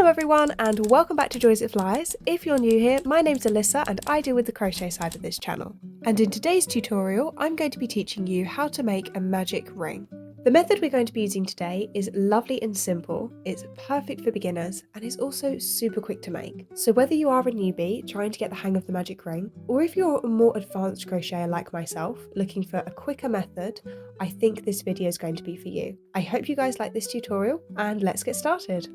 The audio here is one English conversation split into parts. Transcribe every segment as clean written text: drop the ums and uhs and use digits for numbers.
Hello everyone and welcome back to Joys It Flies. If you're new here, my name's Alyssa and I deal with the crochet side of this channel. And in today's tutorial, I'm going to be teaching you how to make a magic ring. The method we're going to be using today is lovely and simple, it's perfect for beginners, and is also super quick to make. So whether you are a newbie trying to get the hang of the magic ring, or if you're a more advanced crocheter like myself, looking for a quicker method, I think this video is going to be for you. I hope you guys like this tutorial, and let's get started.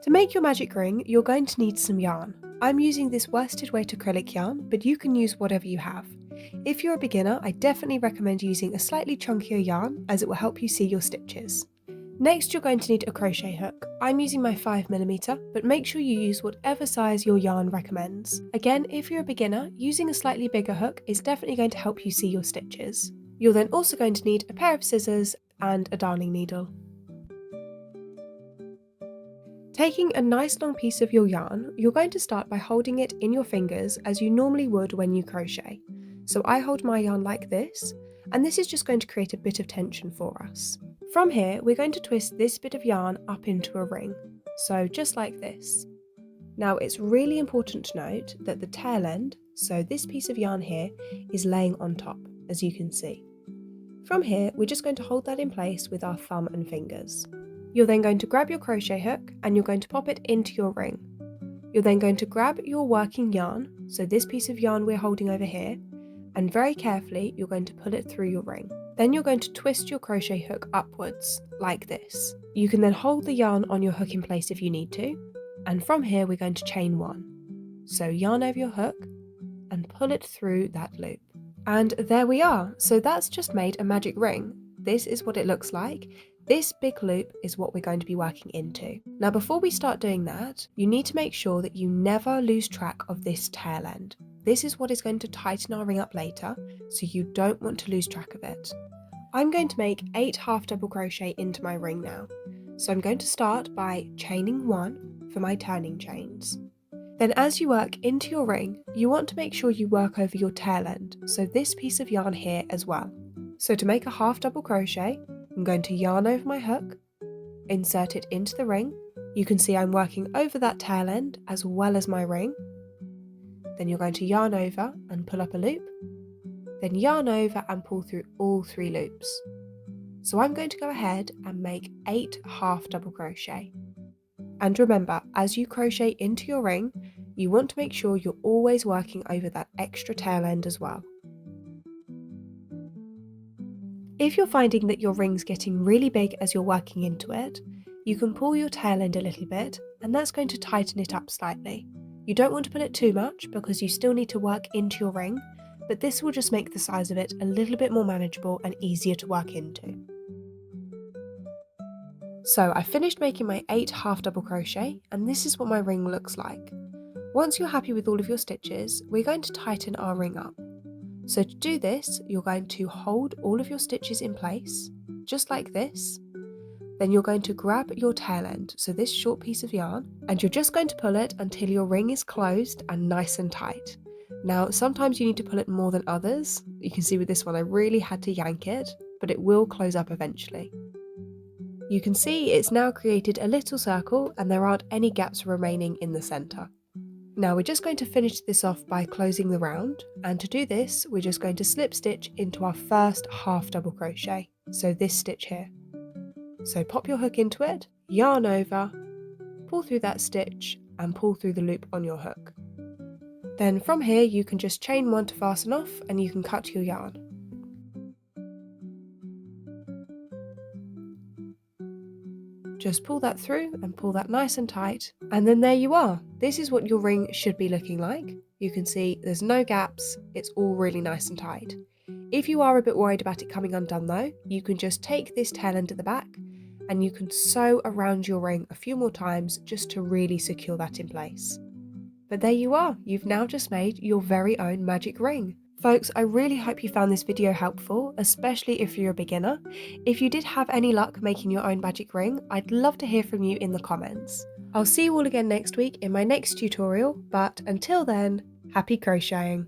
To make your magic ring, you're going to need some yarn. I'm using this worsted weight acrylic yarn, but you can use whatever you have. If you're a beginner, I definitely recommend using a slightly chunkier yarn as it will help you see your stitches. Next, you're going to need a crochet hook. I'm using my 5mm, but make sure you use whatever size your yarn recommends. Again, if you're a beginner, using a slightly bigger hook is definitely going to help you see your stitches. You're then also going to need a pair of scissors and a darning needle. Taking a nice long piece of your yarn, you're going to start by holding it in your fingers as you normally would when you crochet. So I hold my yarn like this, and this is just going to create a bit of tension for us. From here, we're going to twist this bit of yarn up into a ring, so just like this. Now it's really important to note that the tail end, so this piece of yarn here, is laying on top, as you can see. From here, we're just going to hold that in place with our thumb and fingers. You're then going to grab your crochet hook and you're going to pop it into your ring. You're then going to grab your working yarn, so this piece of yarn we're holding over here, and very carefully you're going to pull it through your ring. Then you're going to twist your crochet hook upwards, like this. You can then hold the yarn on your hook in place if you need to, and from here we're going to chain one. So yarn over your hook and pull it through that loop. And there we are, so that's just made a magic ring. This is what it looks like. This big loop is what we're going to be working into. Now before we start doing that, you need to make sure that you never lose track of this tail end. This is what is going to tighten our ring up later, so you don't want to lose track of it. I'm going to make 8 half double crochet into my ring now. So I'm going to start by chaining 1 for my turning chains. Then as you work into your ring, you want to make sure you work over your tail end, so this piece of yarn here as well. So to make a half double crochet, I'm going to yarn over my hook, insert it into the ring. You can see I'm working over that tail end as well as my ring. Then you're going to yarn over and pull up a loop, then yarn over and pull through all 3 loops. So I'm going to go ahead and make 8 half double crochet. And remember, as you crochet into your ring, you want to make sure you're always working over that extra tail end as well. If you're finding that your ring's getting really big as you're working into it, you can pull your tail end a little bit, and that's going to tighten it up slightly. You don't want to pull it too much because you still need to work into your ring, but this will just make the size of it a little bit more manageable and easier to work into. So I finished making my 8 half double crochet, and this is what my ring looks like. Once you're happy with all of your stitches, we're going to tighten our ring up. So to do this, you're going to hold all of your stitches in place, just like this. Then you're going to grab your tail end, so this short piece of yarn, and you're just going to pull it until your ring is closed and nice and tight. Now, sometimes you need to pull it more than others. You can see with this one I really had to yank it, but it will close up eventually. You can see it's now created a little circle and there aren't any gaps remaining in the centre. Now we're just going to finish this off by closing the round, and to do this we're just going to slip stitch into our first half double crochet, so this stitch here. So pop your hook into it, yarn over, pull through that stitch and pull through the loop on your hook. Then from here you can just chain 1 to fasten off and you can cut your yarn. Just pull that through and pull that nice and tight, and then there you are. This is what your ring should be looking like. You can see there's no gaps, it's all really nice and tight. If you are a bit worried about it coming undone though, you can just take this tail end at the back and you can sew around your ring a few more times just to really secure that in place. But there you are, you've now just made your very own magic ring. Folks, I really hope you found this video helpful, especially if you're a beginner. If you did have any luck making your own magic ring, I'd love to hear from you in the comments. I'll see you all again next week in my next tutorial, but until then, happy crocheting!